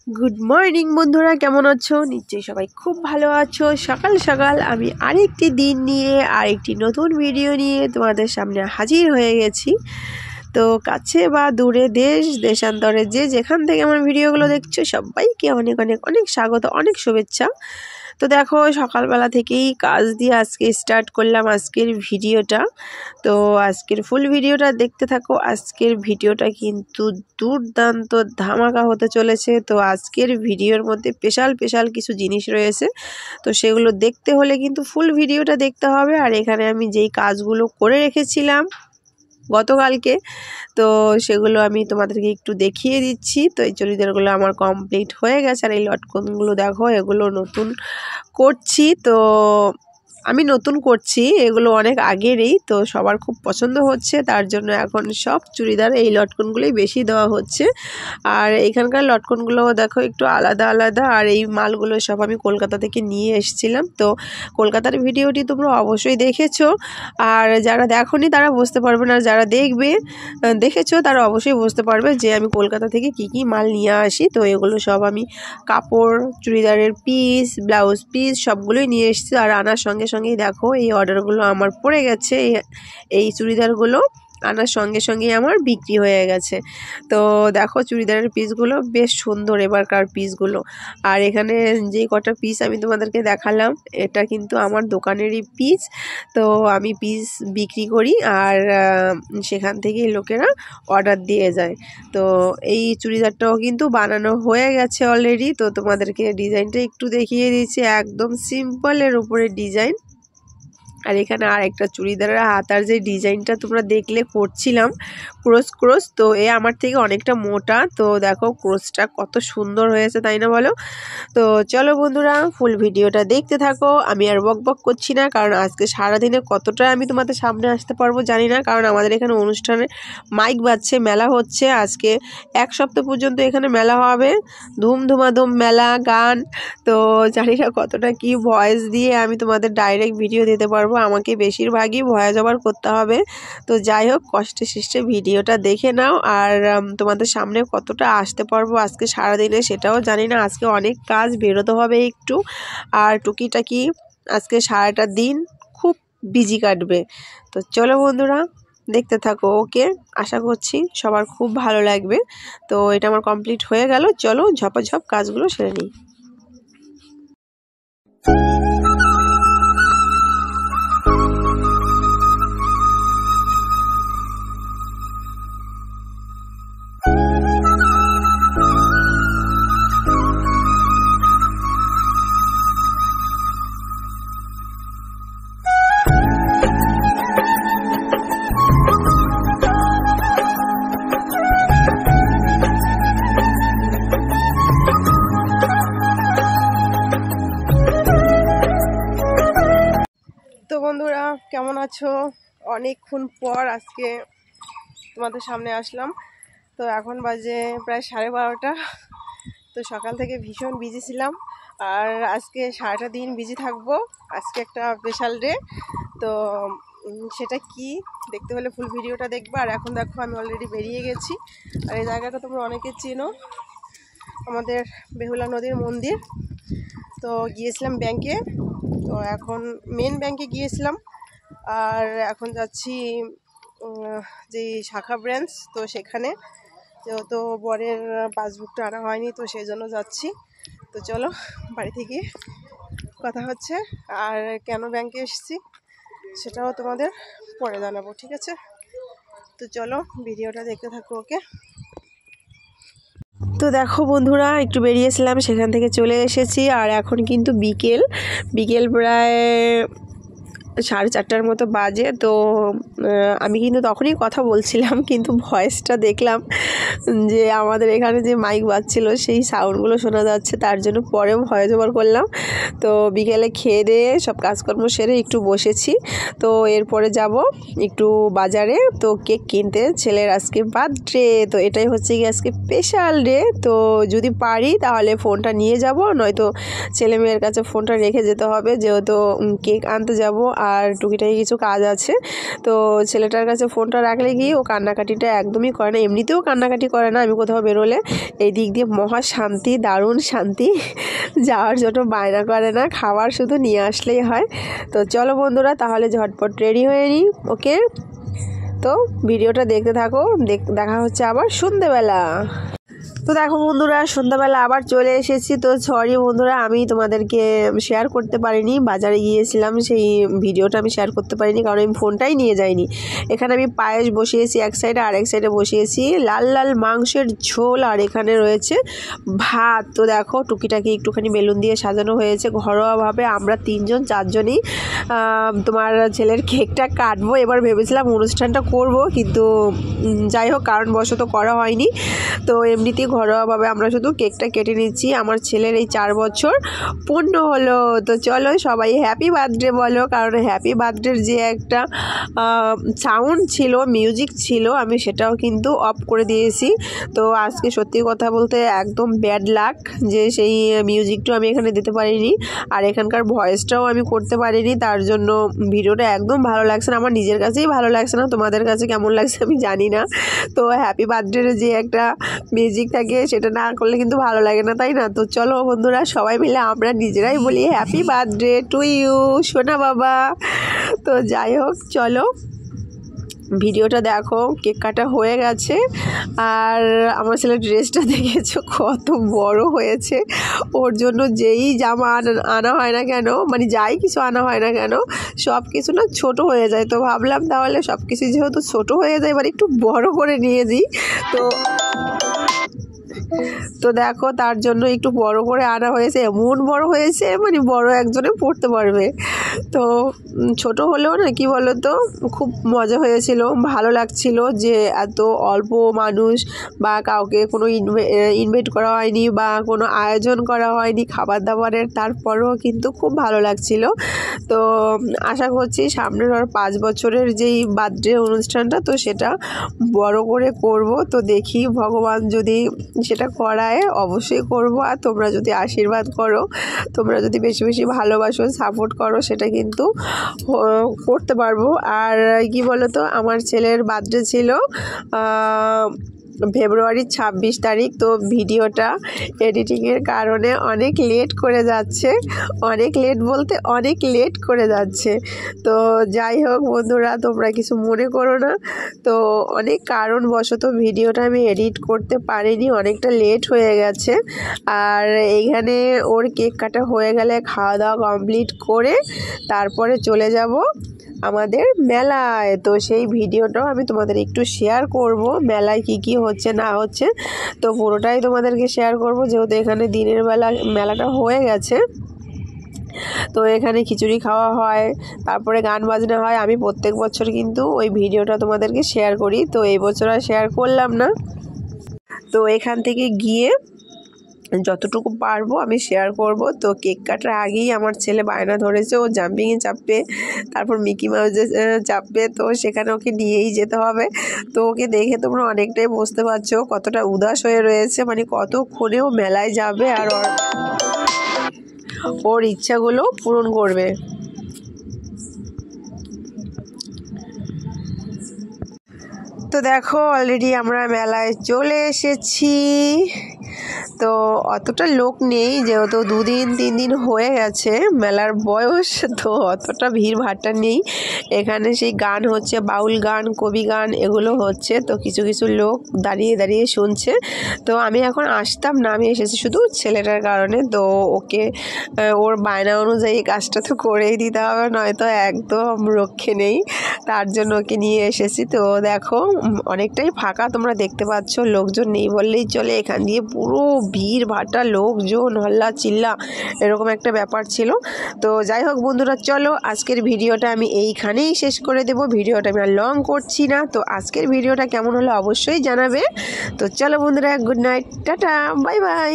Good morning বন্ধুরা, কেমন আছো? নিশ্চয়ই সবাই খুব ভালো আছো। সকাল সকাল আমি আরেকটি দিন নিয়ে আরেকটি নতুন ভিডিও নিয়ে তোমাদের সামনে হাজির হয়ে গেছি। তো কাছে বা দূরে, দেশান্তরে যে যেখান থেকে আমার ভিডিওগুলো দেখছো সবাইকে অনেক অনেক অনেক স্বাগত, অনেক শুভেচ্ছা। তো দেখো, সকালবেলা থেকেই কাজ দিয়ে আজকে স্টার্ট করলাম আজকের ভিডিওটা। তো আজকের ফুল ভিডিওটা দেখতে থাকো। আজকের ভিডিওটা কিন্তু দুর্দান্ত ধামাকা হতে চলেছে। তো আজকের ভিডিওর মধ্যে স্পেশাল কিছু জিনিস রয়েছে, তো সেগুলো দেখতে হলে কিন্তু ফুল ভিডিওটা দেখতে হবে। আর এখানে আমি যেই কাজগুলো করে রেখেছিলাম গতকালকে, তো সেগুলো আমি তোমাদেরকে একটু দেখিয়ে দিচ্ছি। তো এই চুড়িদারগুলো আমার কমপ্লিট হয়ে গেছে। আর এই লটকনগুলো দেখো, এগুলো নতুন করছি। তো আমি নতুন করছি, এগুলো অনেক আগেরই, তো সবার খুব পছন্দ হচ্ছে, তার জন্য এখন সব চুড়িদার এই লটকনগুলোই বেশি দেওয়া হচ্ছে। আর এখানকার লটকনগুলো দেখো একটু আলাদা আলাদা। আর এই মালগুলো সব আমি কলকাতা থেকে নিয়ে এসেছিলাম। তো কলকাতার ভিডিওটি তোমরা অবশ্যই দেখেছো, আর যারা দেখোনি তারা বুঝতে পারবে না, যারা দেখেছো তারা অবশ্যই বুঝতে পারবে যে আমি কলকাতা থেকে কি কি মাল নিয়ে আসি। তো এগুলো সব আমি কাপড়, চুড়িদারের পিস, ব্লাউজ পিস সবগুলোই নিয়ে এসেছি। আর আনার সঙ্গে সঙ্গেই দেখো এই অর্ডারগুলো আমার পড়ে গেছে। এই চুড়িদারগুলো আনার সঙ্গে সঙ্গেই আমার বিক্রি হয়ে গেছে। তো দেখো চুড়িদারের পিসগুলো বেশ সুন্দর এবারকার পিসগুলো। আর এখানে যেই কটা পিস আমি তোমাদেরকে দেখালাম, এটা কিন্তু আমার দোকানেরই পিস। তো আমি পিস বিক্রি করি, আর সেখান থেকেই লোকেরা অর্ডার দিয়ে যায়। তো এই চুড়িদারটাও কিন্তু বানানো হয়ে গেছে অলরেডি। তো তোমাদেরকে ডিজাইনটা একটু দেখিয়ে দিচ্ছি, একদম সিম্পলের উপরে ডিজাইন। আর এখানে আর একটা চুড়িদারের হাতার যে ডিজাইনটা তোমরা দেখলে করছিলাম ক্রস, তো এ আমার থেকে অনেকটা মোটা। তো দেখো ক্রসটা কত সুন্দর হয়েছে, তাই না বলো? তো চলো বন্ধুরা, ফুল ভিডিওটা দেখতে থাকো। আমি আর বক করছি না, কারণ আজকে সারাদিনে কতটা আমি তোমাদের সামনে আসতে পারবো জানি না। কারণ আমাদের এখানে অনুষ্ঠানে মাইক বাজছে, মেলা হচ্ছে আজকে 1 সপ্তাহ পর্যন্ত এখানে মেলা হবে, ধুমধুমাধুম মেলা, গান। তো জানি না কতটা কি ভয়েস দিয়ে আমি তোমাদের ডাইরেক্ট ভিডিও দিতে পারবো। আমাকে বেশিরভাগই ভয়েস ওভার করতে হবে। তো যাই হোক, কষ্টে সৃষ্টে ভিডিওটা দেখে নাও। আর তোমাদের সামনে কতটা আসতে পারবো আজকে সারাদিনে সেটাও জানি না। আজকে অনেক কাজ, বেরোতে হবে একটু, আর টুকিটাকি আজকে সারাটা দিন খুব বিজি কাটবে। তো চলো বন্ধুরা, দেখতে থাকো। ওকে, আশা করছি সবার খুব ভালো লাগবে। তো এটা আমার কমপ্লিট হয়ে গেল, চলো ঝপাঝপ কাজগুলো সেরে নিই। তো বন্ধুরা, কেমন আছো? অনেকক্ষণ পর আজকে তোমাদের সামনে আসলাম। তো এখন বাজে প্রায় 12:30। তো সকাল থেকে ভীষণ বিজি ছিলাম, আর আজকে সারাটা দিন বিজি থাকবো। আজকে একটা স্পেশাল ডে। তো সেটা কি দেখতে হলে ফুল ভিডিওটা দেখবে। আর এখন দেখো আমি অলরেডি বেরিয়ে গেছি। আর এই জায়গাটা তোমরা অনেকে চেনো, আমাদের বেহুলা নদীর মন্দির। তো গিয়েছিলাম ব্যাংকে, তো এখন মেন ব্যাংকে গিয়েছিলাম। আর এখন যাচ্ছি যে শাখা ব্রাঞ্চ, তো সেখানে যেহেতু বরের পাসবুকটা আনা হয়নি, তো সেই জন্য যাচ্ছি। তো চলো বাড়ি থেকে কথা হচ্ছে। আর কেন ব্যাংকে এসেছি সেটাও তোমাদের পরে জানাবো, ঠিক আছে? তো চলো ভিডিওটা দেখতে থাকো। ওকে, তো দেখো বন্ধুরা, একটু বেরিয়েছিলাম, সেখান থেকে চলে এসেছি। আর এখন কিন্তু বিকেল প্রায় 4:30টার মতো বাজে। তো আমি কিন্তু তখনই কথা বলছিলাম, কিন্তু ভয়েসটা দেখলাম যে আমাদের এখানে যে মাইক বাজছিল সেই সাউন্ডগুলো শোনা যাচ্ছে, তার জন্য পরেও ভয়েস ওভার করলাম। তো বিকেলে খেয়ে দিয়ে সব কাজকর্ম সেরে একটু বসেছি। তো এরপরে যাব একটু বাজারে, তো কেক কিনতে। ছেলের আজকে বার্থডে, তো এটাই হচ্ছে কি আজকে স্পেশাল ডে। তো যদি পারি তাহলে ফোনটা নিয়ে যাব, নয়তো ছেলে মেয়ের কাছে ফোনটা রেখে যেতে হবে, যেহেতু কেক আনতে যাব। আর টুকিটাকি কিছু কাজ আছে। তো ছেলেটার কাছে ফোনটা রাখলে গিয়ে ও কান্নাকাটিটা একদমই করে না, এমনিতেও কান্নাকাটি করে না। আমি কোথাও বেরোলে এই দিক দিয়ে মহা শান্তি, দারুণ শান্তি, যাওয়ার জন্য বায়না করে না, খাবার শুধু নিয়ে আসলেই হয়। তো চলো বন্ধুরা তাহলে ঝটপট রেডি হয়ে নিই। ওকে, তো ভিডিওটা দেখতে থাকো, দেখা হচ্ছে আবার সন্ধ্যেবেলা। তো দেখো বন্ধুরা সন্ধ্যাবেলা আবার চলে এসেছি। তো সরি বন্ধুরা আমি তোমাদেরকে শেয়ার করতে পারিনি, বাজারে গিয়েছিলাম সেই ভিডিওটা আমি শেয়ার করতে পারিনি, কারণ আমি ফোনটাই নিয়ে যাইনি। এখানে আমি পায়েস বসিয়েছি এক সাইডে, আর এক সাইডে বসিয়েছি লাল লাল মাংসের ঝোল, আর এখানে রয়েছে ভাত। তো দেখো টুকিটাকি একটুখানি বেলুন দিয়ে সাজানো হয়েছে ঘরোয়াভাবে। আমরা 3জন 4জনই তোমার ছেলের কেকটা কাটবো। এবার ভেবেছিলাম অনুষ্ঠানটা করব, কিন্তু যাই হোক কারণবশত করা হয়নি। তো এমনিতেই ঘরোয়াভাবে আমরা শুধু কেকটা কেটে নিচ্ছি। আমার ছেলের এই 4 বছর পূর্ণ হলো। তো চলো সবাই হ্যাপি বার্থডে বলো, কারণ হ্যাপি বার্থডের যে একটা সাউন্ড ছিল, মিউজিক ছিল, আমি সেটাও কিন্তু অফ করে দিয়েছি। তো আজকে সত্যি কথা বলতে একদম ব্যাড লাক যে সেই মিউজিকটাও আমি এখানে দিতে পারিনি, আর এখানকার ভয়েসটাও আমি করতে পারিনি। তার জন্য ভিডিওটা একদম ভালো লাগছে না, আমার নিজের কাছেই ভালো লাগছে না, তোমাদের কাছে কেমন লাগছে আমি জানি না। তো হ্যাপি বার্থডের যে একটা মিউজিক থাকে সেটা না করলে কিন্তু ভালো লাগে না, তাই না? তো চলো বন্ধুরা সবাই মিলে আমরা নিজেরাই বলি হ্যাপি বার্থডে টু ইউ সোনা বাবা। তো যাই হোক চলো ভিডিওটা দেখো। কেক কাটা হয়ে গেছে, আর আমার ছেলের ড্রেসটা দেখেছো কত বড় হয়েছে। ওর জন্য যেই জামা আনা হয় না কেন, মানে যাই কিছু আনা হয় না কেন, সব কিছু না ছোট হয়ে যায়। তো ভাবলাম তাহলে সব কিছু যেহেতু ছোট হয়ে যায় এবার একটু বড় করে নিয়ে দিই। তো দেখো তার জন্য একটু বড় করে আনা হয়েছে, এমন বড় হয়েছে মানে বড় একজনে পড়তে পারবে। তো ছোট হলেও না কি বলো তো খুব মজা হয়েছিল, ভালো লাগছিল যে এত অল্প মানুষ বা কাউকে কোনো ইনভাইট করা হয়নি বা কোনো আয়োজন করা হয়নি খাবার দাবারের, তারপরেও কিন্তু খুব ভালো লাগছিল। তো আশা করছি সামনের আর 5 বছরের যেই বার্থডে অনুষ্ঠানটা তো সেটা বড় করে করব। তো দেখি ভগবান যদি সেটা করায় অবশ্যই করব, আর তোমরা যদি আশীর্বাদ করো, তোমরা যদি বেশি বেশি ভালোবাসো সাপোর্ট করো, সেটা কিন্তু করতে পারবো। আর কি বলো তো আমার ছেলের বার্থডে ছিল ফেব্রুয়ারির 26 তারিখ। তো ভিডিওটা এডিটিংয়ের কারণে অনেক লেট করে যাচ্ছে, অনেক লেট বলতে অনেক লেট করে যাচ্ছে। তো যাই হোক বন্ধুরা তোমরা কিছু মনে করো না। তো অনেক কারণবশত ভিডিওটা আমি এডিট করতে পারিনি, অনেকটা লেট হয়ে গেছে। আর এইখানে ওর কেক কাটা হয়ে গেলে খাওয়া দাওয়া কমপ্লিট করে তারপরে চলে যাব আমাদের মেলায়। তো সেই ভিডিওটাও আমি তোমাদের একটু শেয়ার করব, মেলায় কি কি হচ্ছে না হচ্ছে। তো পুরোটাই তোমাদেরকে শেয়ার করব, যেহেতু এখানে দিনের বেলা মেলাটা হয়ে গেছে। তো এখানে খিচুড়ি খাওয়া হয়, তারপরে গান বাজনা হয়। আমি প্রত্যেক বছর কিন্তু ওই ভিডিওটা তোমাদেরকে শেয়ার করি, তো এই বছর আর শেয়ার করলাম না। তো এখান থেকে গিয়ে যতটুকু পারবো আমি শেয়ার করব। তো কেক কাটার আগেই আমার ছেলে বায়না ধরেছে ও জাম্পিংয়ে চাপবে, তারপর মিকি মাউসে চাপবে। তো সেখানে ওকে নিয়েই যেতে হবে। তো ওকে দেখে তোমরা অনেকটাই বুঝতে পারছো কতটা উদাস হয়ে রয়েছে, মানে কতক্ষণেও মেলায় যাবে আর ওর ইচ্ছাগুলো পূরণ করবে। তো দেখো অলরেডি আমরা মেলায় চলে এসেছি। তো অতটা লোক নেই, যেহেতু 2-3 দিন হয়ে গেছে মেলার বয়স, তো অতটা ভিড় ভাট্টা নেই। এখানে সেই গান হচ্ছে, বাউল গান, কবি গান এগুলো হচ্ছে। তো কিছু কিছু লোক দাঁড়িয়ে দাঁড়িয়ে শুনছে। তো আমি এখন আসতাম না, আমি এসেছি শুধু ছেলেটার কারণে। তো ওকে ওর বায়না অনুযায়ী কাজটা তো করেই দিতে হবে, নয়তো একদম রক্ষে নেই, তার জন্য ওকে নিয়ে এসেছি। তো দেখো অনেকটাই ফাঁকা তোমরা দেখতে পাচ্ছ, লোকজন নেই বললেই চলে। এখান দিয়ে পুরো ভিড় ভাটা, লোকজন, হল্লা চিল্লা, এরকম একটা ব্যাপার ছিল। তো যাই হোক বন্ধুরা চলো আজকের ভিডিওটা আমি এইখানেই শেষ করে দেব। ভিডিওটা আমি আর লং করছি না। তো আজকের ভিডিওটা কেমন হলো অবশ্যই জানাবে। তো চলো বন্ধুরা, good night, tata, bye bye.